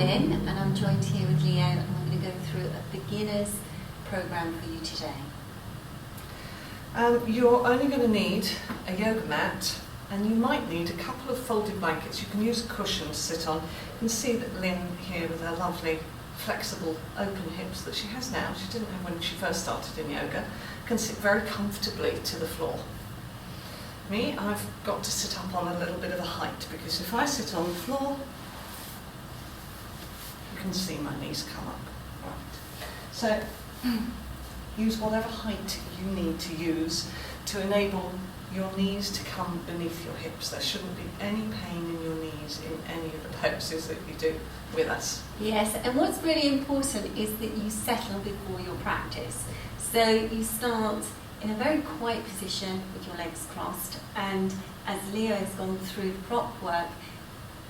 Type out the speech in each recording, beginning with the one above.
Lin, and I'm joined here with Leo, and we're going to go through a beginner's program for you today. You're only going to need a yoga mat, and you might need a couple of folded blankets. You can use a cushion to sit on. You can see that Lin here with her lovely, flexible, open hips that she has now, she didn't have when she first started in yoga, can sit very comfortably to the floor. Me, I've got to sit up on a little bit of a height, because if I sit on the floor, you can see my knees come up. Right. So, use whatever height you need to use to enable your knees to come beneath your hips. There shouldn't be any pain in your knees in any of the poses that you do with us. Yes, and what's really important is that you settle before your practice. So you start in a very quiet position with your legs crossed, and as Leo has gone through the prop work,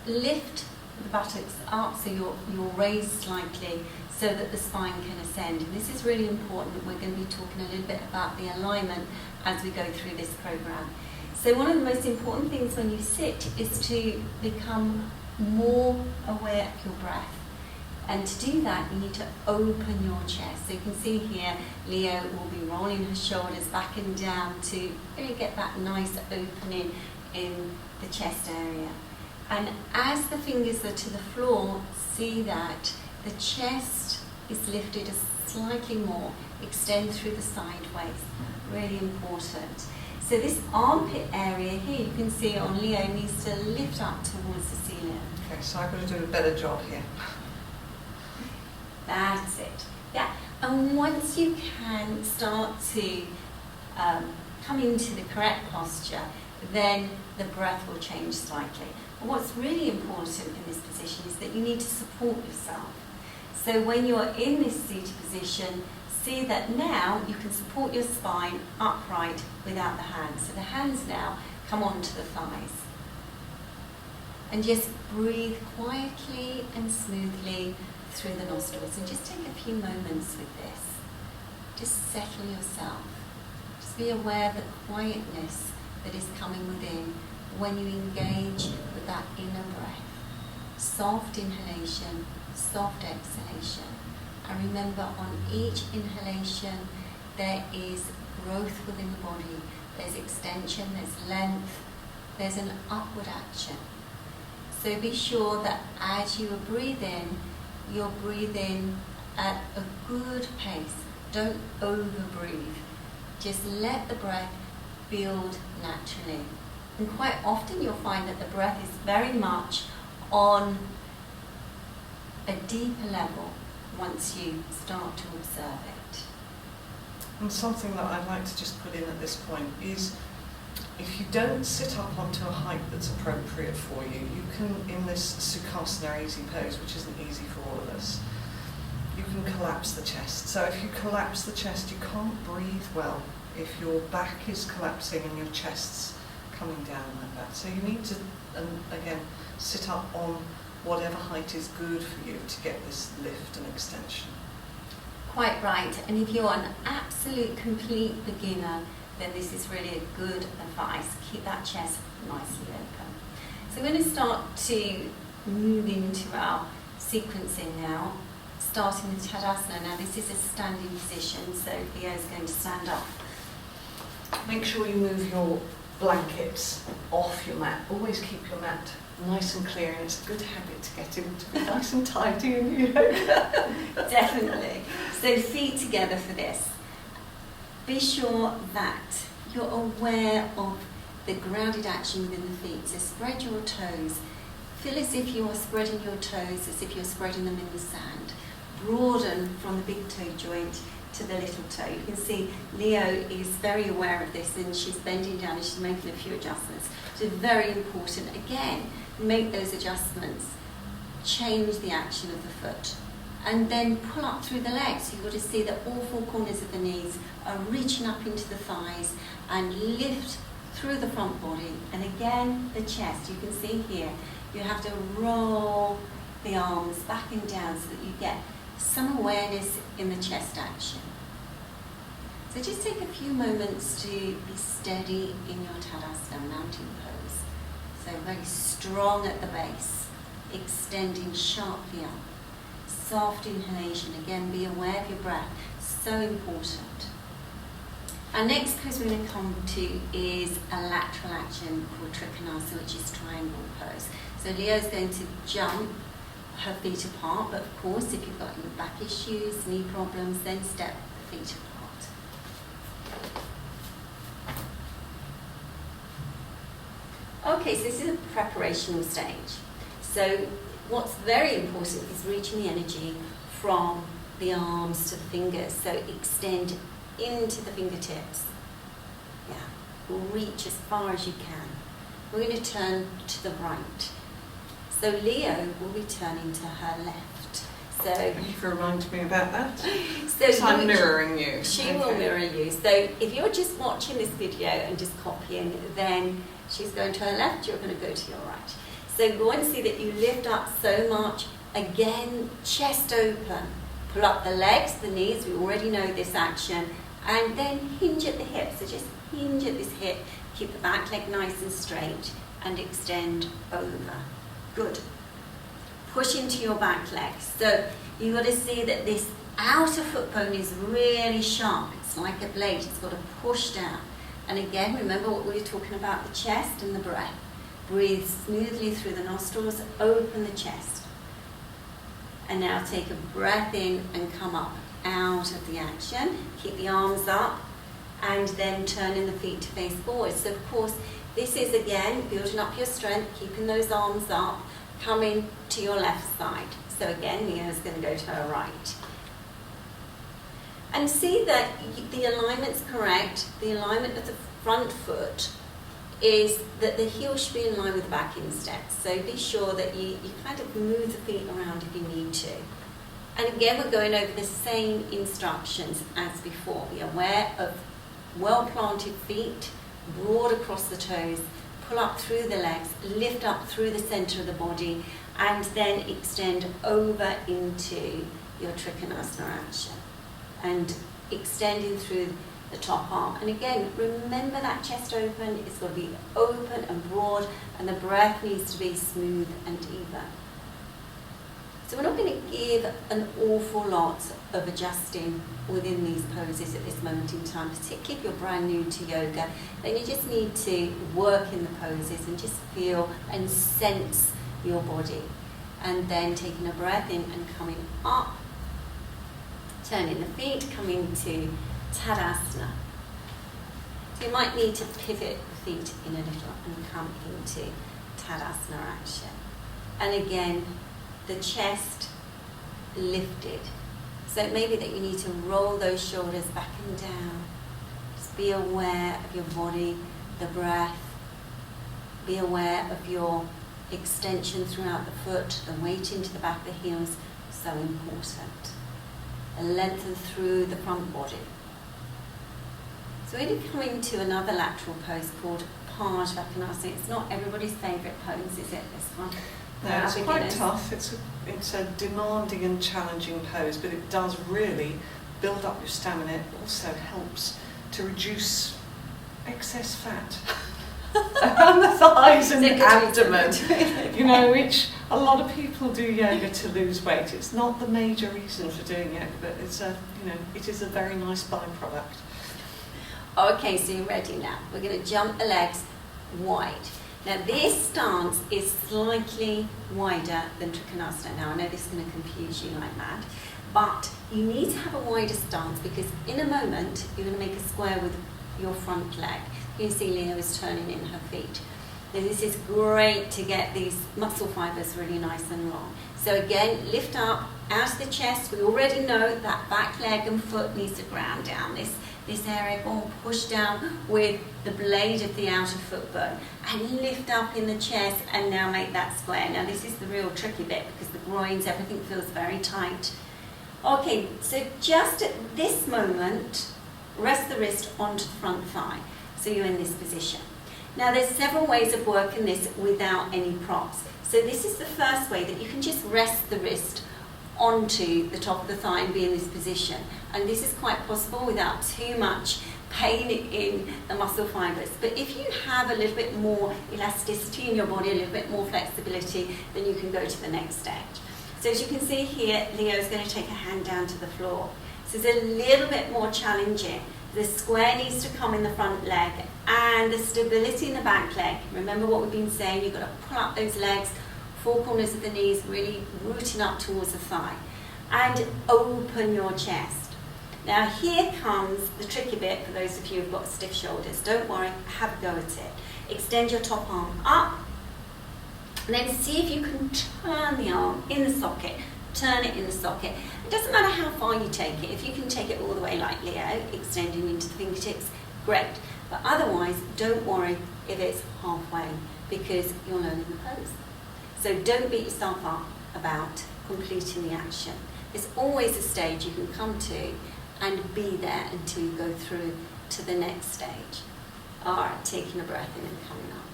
lift the buttocks up so you're raised slightly so that the spine can ascend. And this is really important. We're going to be talking a little bit about the alignment as we go through this program. So one of the most important things when you sit is to become more aware of your breath. And to do that, you need to open your chest. So you can see here, Leo will be rolling her shoulders back and down to really get that nice opening in the chest area. And as the fingers are to the floor, see that the chest is lifted slightly more, extend through the sideways, really important. So this armpit area here, you can see on Leo, needs to lift up towards the ceiling. Okay, so I'm going to do a better job here. That's it. Yeah, and once you can start to come into the correct posture, then the breath will change slightly. But what's really important in this position is that you need to support yourself. So when you're in this seated position, see that now you can support your spine upright without the hands. So the hands now come onto the thighs. And just breathe quietly and smoothly through the nostrils, and just take a few moments with this. Just settle yourself. Just be aware of the quietness that is coming within when you engage with that inner breath. Soft inhalation, soft exhalation. And remember, on each inhalation there is growth within the body. There's extension, there's length, there's an upward action. So be sure that as you breathe in, you're breathing at a good pace. Don't over-breathe. Just let the breath build naturally. And quite often you'll find that the breath is very much on a deeper level once you start to observe it. And something that I'd like to just put in at this point is, if you don't sit up onto a height that's appropriate for you, you can, in this Sukhasana easy pose, which isn't easy for all of us, you can collapse the chest. So if you collapse the chest, you can't breathe well if your back is collapsing and your chest's coming down like that. So you need to, again, sit up on whatever height is good for you to get this lift and extension. Quite right. And if you're an absolute complete beginner, then this is really a good advice. Keep that chest nicely open. So we're going to start to move into our sequencing now, starting with Tadasana. Now this is a standing position, so Leo's going to stand up. Make sure you move your blankets off your mat. Always keep your mat nice and clear, and it's a good habit to get him to be nice and tidy in yoga. Definitely. So feet together for this. Be sure that you're aware of the grounded action within the feet. So spread your toes. Feel as if you are spreading your toes, as if you're spreading them in the sand. Broaden from the big toe joint to the little toe. You can see Leo is very aware of this, and she's bending down and she's making a few adjustments. So very important. Again, make those adjustments. Change the action of the foot. And then pull up through the legs. So you've got to see that all four corners of the knees are reaching up into the thighs, and lift through the front body. And again, the chest. You can see here, you have to roll the arms back and down so that you get some awareness in the chest action. So just take a few moments to be steady in your Tadasana mountain pose. So very strong at the base. extending sharply up. Soft inhalation, again, be aware of your breath, so important. Our next pose we're going to come to is a lateral action called Trikonasana, which is triangle pose. So Leo's going to jump her feet apart, but of course if you've got any back issues, knee problems, then step the feet apart. Okay, so this is a preparational stage. So what's very important is reaching the energy from the arms to the fingers. So extend into the fingertips. Yeah, reach as far as you can. We're going to turn to the right. So Leo will be turning to her left. So Thank you for reminding me about that. So I'm mirroring you. She will mirror you. So if you're just watching this video and just copying, then she's going to her left, you're going to go to your right. So go and see that you lift up so much. Again, chest open. Pull up the legs, the knees, we already know this action. And then hinge at the hip. So just hinge at this hip. Keep the back leg nice and straight and extend over. Good. Push into your back leg. So you've got to see that this outer foot bone is really sharp. It's like a blade. It's got to push down. And again, remember what we were talking about, the chest and the breath. Breathe smoothly through the nostrils, open the chest. And now take a breath in and come up out of the action. Keep the arms up and then turning the feet to face forward. So of course, this is again building up your strength, keeping those arms up, coming to your left side. So again, Leo's going to go to her right. And see that the alignment's correct. The alignment of the front foot is that the heel should be in line with the back instead. So be sure that you kind of move the feet around if you need to. And again, we're going over the same instructions as before. Be aware of well-planted feet, broad across the toes, pull up through the legs, lift up through the center of the body, and then extend over into your Trikonasana action. And extending through the top arm. And again, remember that chest open, it's got to be open and broad, and the breath needs to be smooth and even. So we're not going to give an awful lot of adjusting within these poses at this moment in time, particularly if you're brand new to yoga. Then you just need to work in the poses and just feel and sense your body. And then taking a breath in and coming up, turning the feet, coming to Tadasana. So you might need to pivot the feet in a little and come into Tadasana action. And again, the chest lifted. So it may be that you need to roll those shoulders back and down. Just be aware of your body, the breath. Be aware of your extension throughout the foot, the weight into the back of the heels, so important. And lengthen through the front body. So we're going to come into another lateral pose called Pranayama. It's not everybody's favourite pose, is it, this one? No, it's quite tough. It's a demanding and challenging pose, but it does really build up your stamina. It also helps to reduce excess fat around the thighs and the abdomen. You know, which a lot of people do yoga to lose weight. It's not the major reason for doing yoga, but it's it is a very nice byproduct. Okay, so you're ready now. We're going to jump the legs wide. Now this stance is slightly wider than Trikonasana. Now I know this is going to confuse you like mad, but you need to have a wider stance because in a moment you're going to make a square with your front leg. You can see Leo is turning in her feet. Now this is great to get these muscle fibers really nice and long. So again, lift up out of the chest. We already know that back leg and foot needs to ground down this area. Go and push down with the blade of the outer foot bone and lift up in the chest and now make that square. Now this is the real tricky bit because the groins, everything feels very tight. Okay, so just at this moment, rest the wrist onto the front thigh. So you're in this position. Now there's several ways of working this without any props. So this is the first way that you can just rest the wrist onto the top of the thigh and be in this position. And this is quite possible without too much pain in the muscle fibers. But if you have a little bit more elasticity in your body, a little bit more flexibility, then you can go to the next stage. So as you can see here, Leo is going to take a hand down to the floor. So it's a little bit more challenging. The square needs to come in the front leg and the stability in the back leg. Remember what we've been saying, you've got to pull up those legs, four corners of the knees, really rooting up towards the thigh. And open your chest. Now here comes the tricky bit for those of you who've got stiff shoulders. Don't worry, have a go at it. Extend your top arm up, and then see if you can turn the arm in the socket. Turn it in the socket. It doesn't matter how far you take it. If you can take it all the way like Leo, extending into the fingertips, great. But otherwise, don't worry if it's halfway, because you're learning the pose. So don't beat yourself up about completing the action. There's always a stage you can come to and be there until you go through to the next stage. All right, taking a breath in and coming up.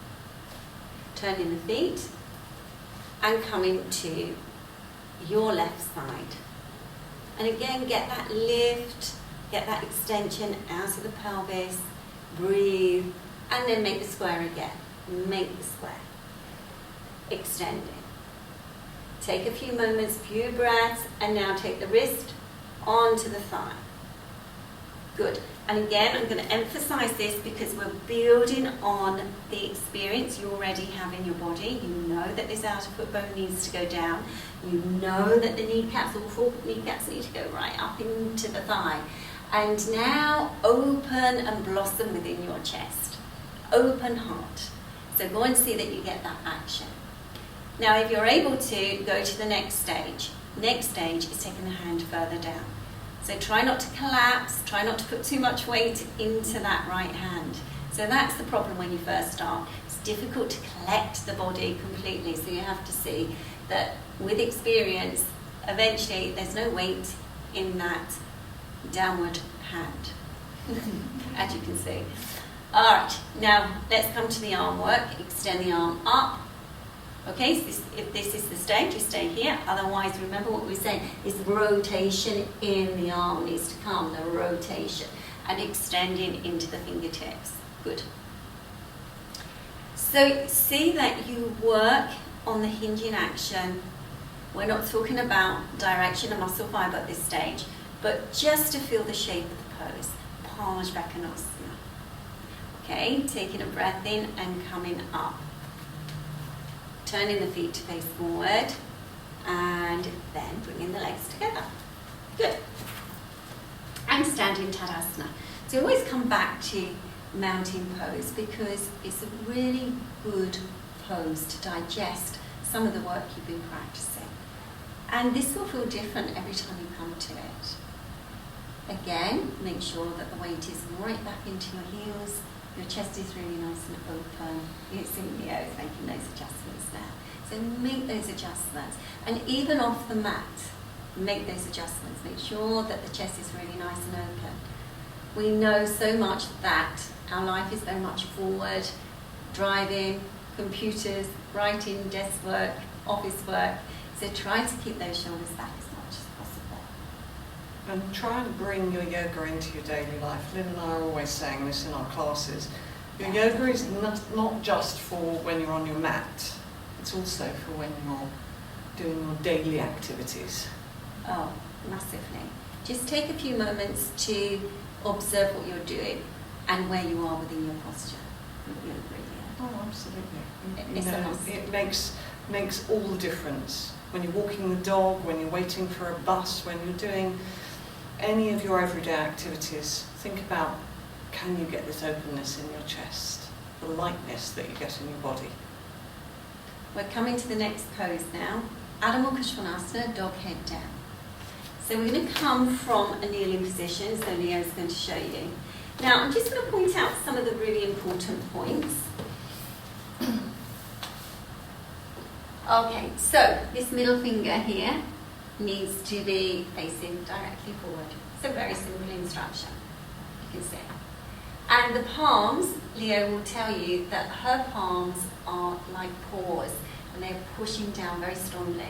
Turning the feet and coming to your left side. And again, get that lift, get that extension out of the pelvis, breathe, and then make the square again. Make the square. Extending. Take a few moments, few breaths, and now take the wrist onto the thigh. Good. And again, I'm going to emphasize this because we're building on the experience you already have in your body. You know that this outer foot bone needs to go down. You know that the kneecaps, all four kneecaps need to go right up into the thigh. And now open and blossom within your chest. Open heart. So go and see that you get that action. Now, if you're able to, go to the next stage. Next stage is taking the hand further down. So try not to collapse, try not to put too much weight into that right hand. So that's the problem when you first start. It's difficult to collect the body completely, so you have to see that with experience, eventually there's no weight in that downward hand, as you can see. All right, now let's come to the arm work. Extend the arm up. Okay, so if this is the stage, you stay here. Otherwise, remember what we were saying, is the rotation in the arm needs to come, the rotation, and extending into the fingertips. Good. So see that you work on the hinging action. We're not talking about direction of muscle fiber at this stage, but just to feel the shape of the pose. Parshvakonasana. Okay, taking a breath in and coming up. Turning the feet to face forward, and then bringing the legs together. Good. And standing Tadasana. So always come back to mountain pose because it's a really good pose to digest some of the work you've been practicing. And this will feel different every time you come to it. Again, make sure that the weight is right back into your heels. Your chest is really nice and open. It's in Leo is making those adjustments now. So make those adjustments. And even off the mat, make those adjustments. Make sure that the chest is really nice and open. We know so much that our life is very much forward, driving, computers, writing, desk work, office work. So try to keep those shoulders back as much as possible. And try and bring your yoga into your daily life. Lin and I are always saying this in our classes. Your yoga is not just for when you're on your mat. It's also for when you're doing your daily activities. Oh, massively. Just take a few moments to observe what you're doing and where you are within your posture. Oh, absolutely. It's a must. It makes all the difference. When you're walking the dog, when you're waiting for a bus, when you're doing any of your everyday activities, think about, can you get this openness in your chest, the lightness that you get in your body. We're coming to the next pose now. Adho Mukha Svanasana, dog head down. So we're going to come from a kneeling position, so Leo's going to show you. Now I'm just going to point out some of the really important points. Okay, so this middle finger here needs to be facing directly forward. It's a very simple instruction, you can see. And the palms, Leo will tell you that her palms are like paws and they're pushing down very strongly.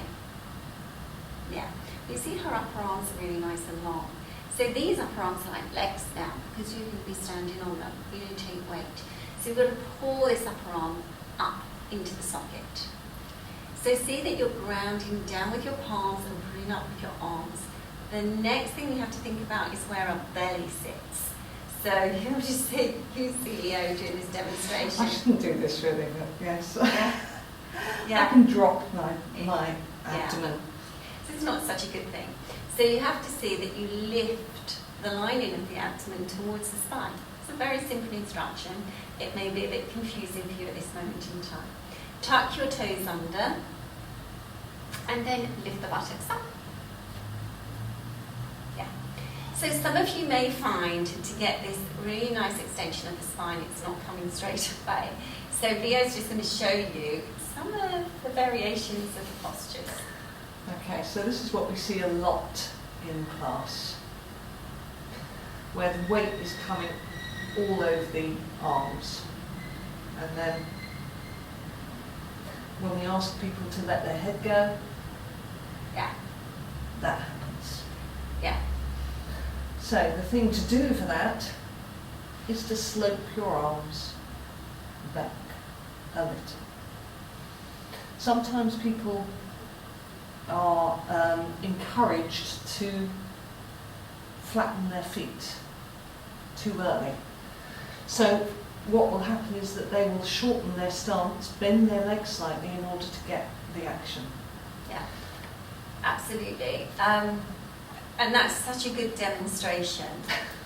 Yeah, you see her upper arms are really nice and long. So these upper arms are like legs now because you can be standing on them. You don't take weight. So you've got to pull this upper arm up into the socket. So see that you're grounding down with your palms and pulling up with your arms. The next thing we have to think about is where our belly sits. So you'll just see Leo doing this demonstration. I shouldn't do this really, but yes. Yeah. I can drop my abdomen. So it's not such a good thing. So you have to see that you lift the lining of the abdomen towards the spine. It's a very simple instruction. It may be a bit confusing for you at this moment in time. Tuck your toes under and then lift the buttocks up. Yeah. So some of you may find to get this really nice extension of the spine, it's not coming straight away. So Leo's just going to show you some of the variations of the postures. Okay, so this is what we see a lot in class, where the weight is coming all over the arms. And then when we ask people to let their head go, Yeah. that happens. Yeah. So the thing to do for that is to slope your arms back a little. Sometimes people are encouraged to flatten their feet too early. So what will happen is that they will shorten their stance, bend their legs slightly in order to get the action. Yeah, absolutely. And that's such a good demonstration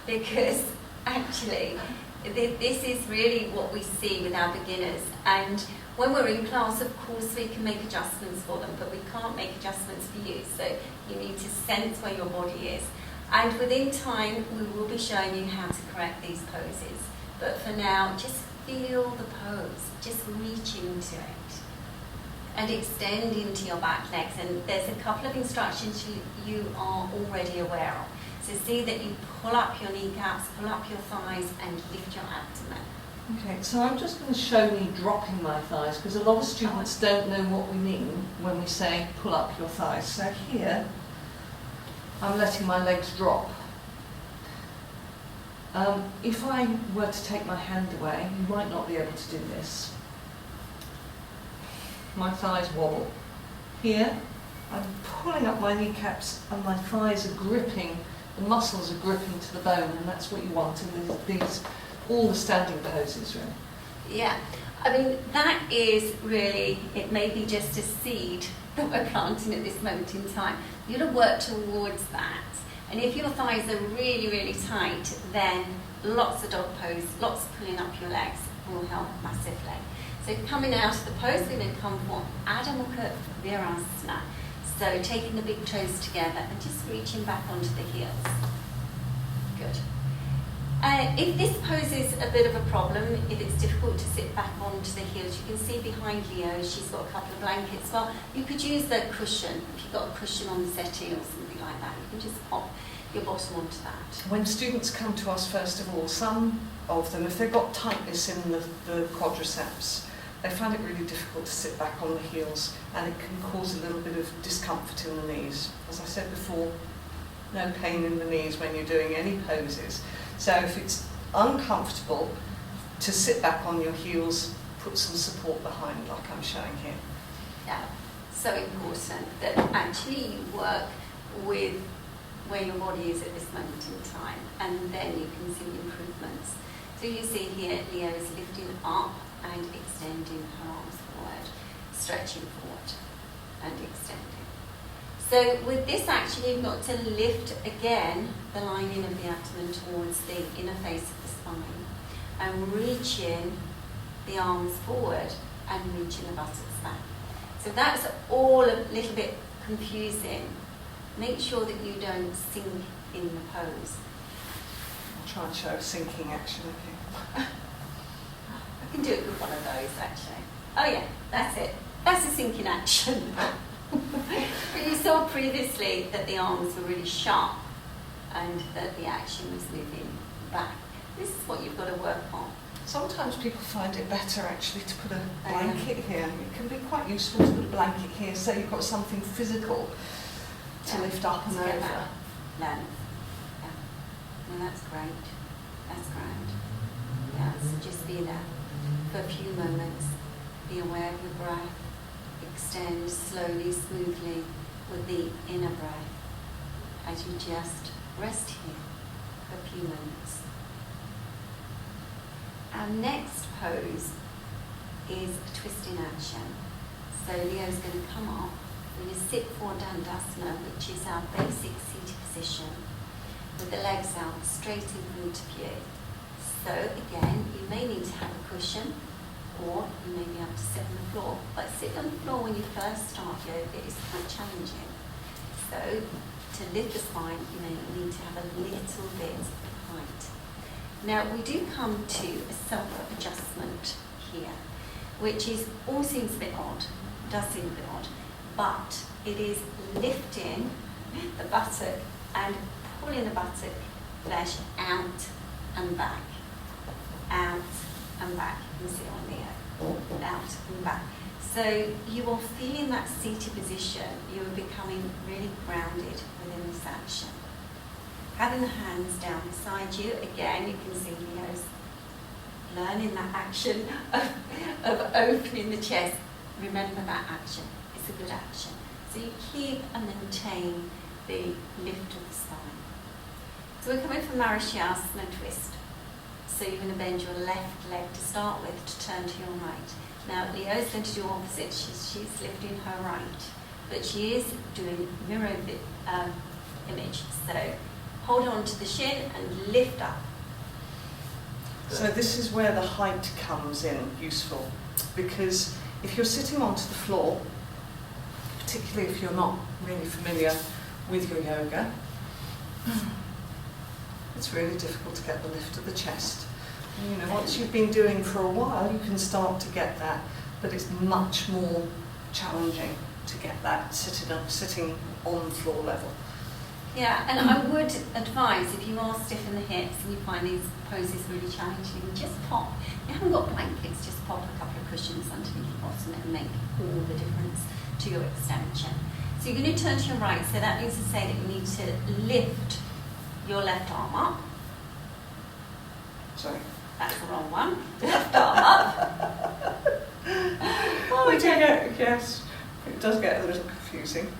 because actually this is really what we see with our beginners. And when we're in class, of course, we can make adjustments for them, but we can't make adjustments for you. So you need to sense where your body is. And within time, we will be showing you how to correct these poses. But for now, just feel the pose. Just reach into it. And extend into your back legs. And there's a couple of instructions you are already aware of. So see that you pull up your kneecaps, pull up your thighs, and lift your abdomen. Okay, so I'm just going to show me dropping my thighs because a lot of students don't know what we mean when we say pull up your thighs. So here, I'm letting my legs drop. If I were to take my hand away, you might not be able to do this. My thighs wobble. Here, I'm pulling up my kneecaps and my thighs are gripping, the muscles are gripping to the bone, and that's what you want in these all the standing poses, really. Yeah, I mean, that is really, it may be just a seed that we're planting at this moment in time. You're going to work towards that. And if your thighs are really, really tight, then lots of dog pose, lots of pulling up your legs will help massively. So coming out of the pose, we're going to come for Adho Mukha Virasana. So taking the big toes together and just reaching back onto the heels. Good. If this poses a bit of a problem, if it's difficult to sit back onto the heels, you can see behind Leo, she's got a couple of blankets. Well, you could use the cushion. If you've got a cushion on the settee or something like that, you can just pop your bottom onto that. When students come to us, first of all, some of them, if they've got tightness in the quadriceps, they find it really difficult to sit back on the heels, and it can cause a little bit of discomfort in the knees. As I said before, no pain in the knees when you're doing any poses. So if it's uncomfortable to sit back on your heels, put some support behind, like I'm showing here. Yeah, so important that actually you work with where your body is at this moment in time, and then you can see improvements. So you see here, Leo is lifting up and extending her arms forward, stretching forward and extending. So with this action, you've got to lift again the lining of the abdomen towards the inner face of the spine and reach in the arms forward and reaching the buttocks back. So that's all a little bit confusing. Make sure that you don't sink in the pose. I'll try and show a sinking action here. I can do a good one of those actually. Oh yeah, that's it. That's a sinking action. But you saw previously that the arms were really sharp and that the action was moving back. This is what you've got to work on. Sometimes people find it better actually to put a blanket here. It can be quite useful to put a blanket here so you've got something physical to lift up and over. Length. Yeah. No, that's great. That's grand. Yeah, so just be there for a few moments. Be aware of your breath. Extend slowly, smoothly with the inner breath as you just rest here for a few moments. Our next pose is a twist in action. So Leo's going to come up. We're going to sit for Dandasana, which is our basic seated position, with the legs out straight in front of you. So again, you may need to have a cushion, or you may be able to sit on the floor. But sitting on the floor when you first start yoga is quite challenging. So to lift the spine, you may need to have a little bit of height. Now we do come to a self-adjustment here, which all seems a bit odd, does seem a bit odd, but it is lifting the buttock and pulling the buttock flesh out and back, out and back. You can see it on Leo, out and back. So you are feeling that seated position, you are becoming really grounded within this action. Having the hands down beside you, again you can see Leo's learning that action of opening the chest. Remember that action, it's a good action. So you keep and maintain the lift of the spine. So we're coming from Marashyasana twist. So you're going to bend your left leg to start with to turn to your right. Now Leo's going to do opposite, she's lifting her right, but she is doing mirror image. So hold on to the shin and lift up. So this is where the height comes in useful, because if you're sitting onto the floor, particularly if you're not really familiar with your yoga, it's really difficult to get the lift of the chest. You know, once you've been doing for a while, you can start to get that, but it's much more challenging to get that sitting on floor level. Yeah, and I would advise, if you are stiff in the hips and you find these poses really challenging, just pop, you haven't got blankets, just pop a couple of cushions underneath your bottom and make all the difference to your extension. So you're going to turn to your right, so that means to say that you need to lift your left arm up. Sorry. That's the wrong one. Left arm up. Oh, okay. Yes, it does get a little confusing.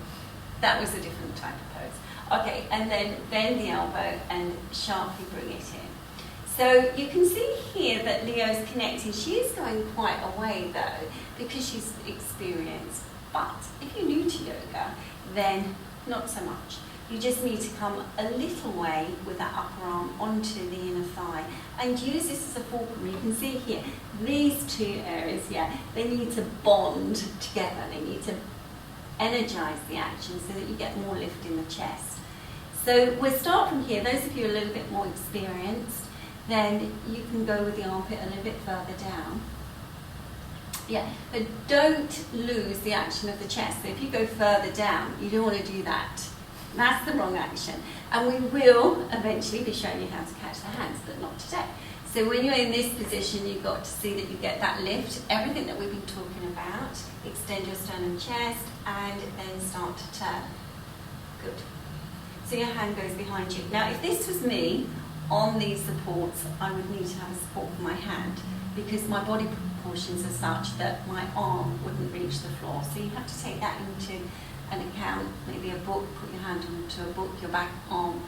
That was a different type of pose. Okay, and then bend the elbow and sharply bring it in. So you can see here that Leo's connecting. She is going quite a way though, because she's experienced. But if you're new to yoga, then not so much. You just need to come a little way with that upper arm onto the inner thigh and use this as a fulcrum. You can see here, these two areas, they need to bond together. They need to energize the action so that you get more lift in the chest. So we'll start from here. Those of you a little bit more experienced, then you can go with the armpit a little bit further down. Yeah, but don't lose the action of the chest. So if you go further down, you don't want to do that. That's the wrong action. And we will eventually be showing you how to catch the hands, but not today. So when you're in this position, you've got to see that you get that lift, everything that we've been talking about. Extend your sternum chest and then start to turn. Good. So your hand goes behind you. Now, if this was me on these supports, I would need to have a support for my hand because my body proportions are such that my arm wouldn't reach the floor. So you have to take that into an account, maybe a book, put your hand onto a book, your back arm,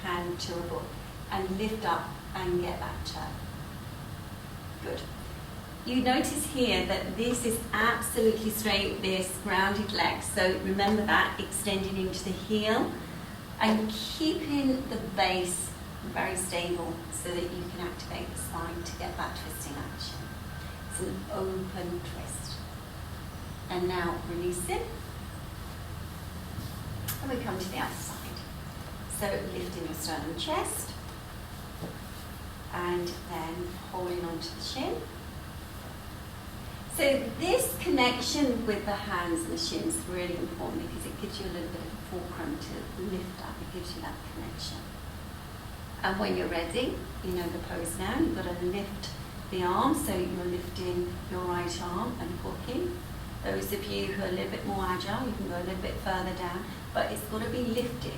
hand to a book, and lift up and get that turn. Good. You notice here that this is absolutely straight, this grounded leg. So remember that, extending into the heel and keeping the base very stable so that you can activate the spine to get that twisting action. It's an open twist. And now release it. And we come to the other side. So lifting your sternum chest and then holding onto the shin. So this connection with the hands and the shins is really important because it gives you a little bit of a fulcrum to lift up. It gives you that connection. And when you're ready, you know the pose now. You've got to lift the arm, so you're lifting your right arm and hooking. Those of you who are a little bit more agile, you can go a little bit further down, but it's got to be lifted.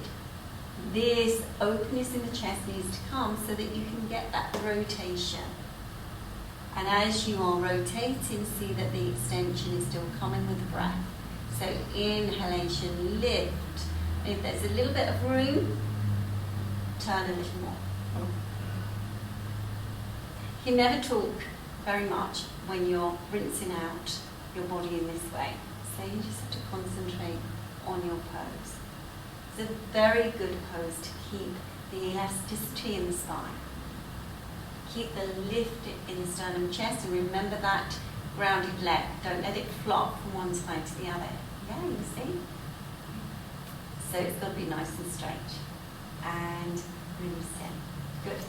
This openness in the chest needs to come so that you can get that rotation. And as you are rotating, see that the extension is still coming with the breath. So inhalation, lift. If there's a little bit of room, turn a little more. You never talk very much when you're rinsing out your body in this way. So you just have to concentrate on your pose. It's a very good pose to keep the elasticity in the spine. Keep the lift in the sternum chest, and remember that grounded leg. Don't let it flop from one side to the other. Yeah, you see? So it's got to be nice and straight. And release in. Good.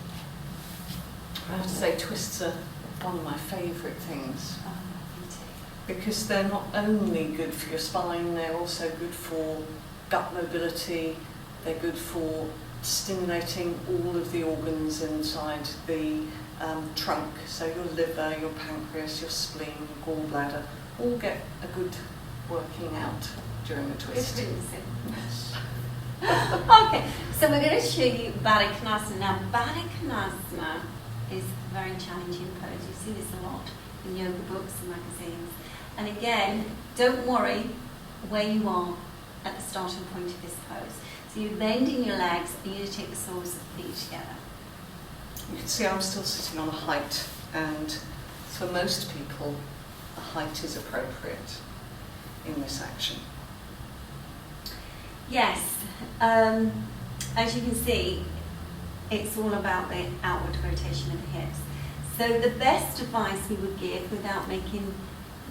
I have to say, twists are one of my favourite things. Oh, me too. Because they're not only good for your spine, they're also good for gut mobility, they're good for stimulating all of the organs inside the trunk, so your liver, your pancreas, your spleen, your gallbladder, all get a good working out during the twist. Yes. Okay, so we're going to show you Baddha Konasana. Now, Baddha Konasana is a very challenging pose. You see this a lot in yoga books and magazines. And again, don't worry where you are at the starting point of this pose. So you're bending your legs and you take the soles of the feet together. You can see I'm still sitting on a height, and for most people, a height is appropriate in this action. Yes, as you can see, it's all about the outward rotation of the hips. So the best advice we would give without making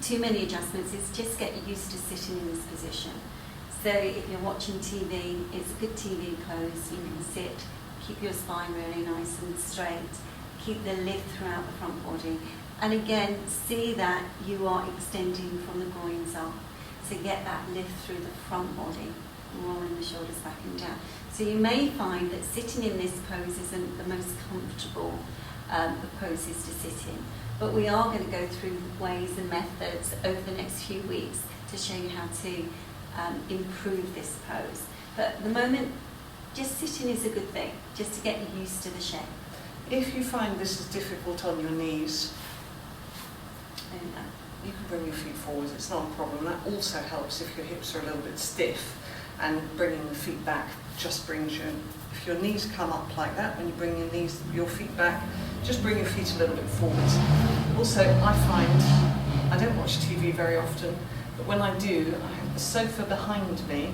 too many adjustments is just get used to sitting in this position. So if you're watching TV, it's a good TV pose. You can sit, keep your spine really nice and straight, keep the lift throughout the front body. And again, see that you are extending from the groins up. So get that lift through the front body, rolling the shoulders back and down. So you may find that sitting in this pose isn't the most comfortable of poses to sit in. But we are going to go through ways and methods over the next few weeks to show you how to improve this pose. But at the moment, just sitting is a good thing, just to get you used to the shape. If you find this is difficult on your knees, And, you can bring your feet forwards, it's not a problem. That also helps if your hips are a little bit stiff, and bringing the feet back just brings you, if your knees come up like that, when you bring your feet back, just bring your feet a little bit forwards. Also, I find, I don't watch TV very often, but when I do, I have the sofa behind me.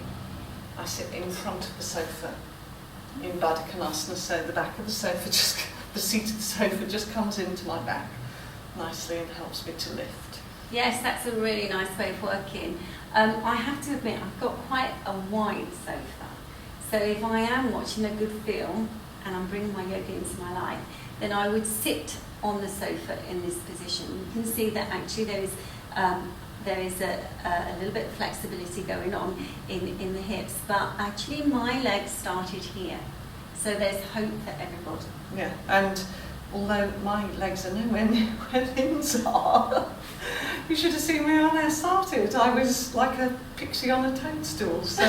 I sit in front of the sofa in Baddha Konasana, so the back of the sofa, the seat of the sofa just comes into my back nicely and helps me to lift. yes, that's a really nice way of working. I have to admit, I've got quite a wide sofa. So if I am watching a good film and I'm bringing my yoga into my life, then I would sit on the sofa in this position. You can see that actually there is a little bit of flexibility going on in the hips, but actually my legs started here. So there's hope for everybody. Yeah, and although my legs are nowhere near where Lin's are, you should have seen me when I started. I was like a pixie on a toadstool. So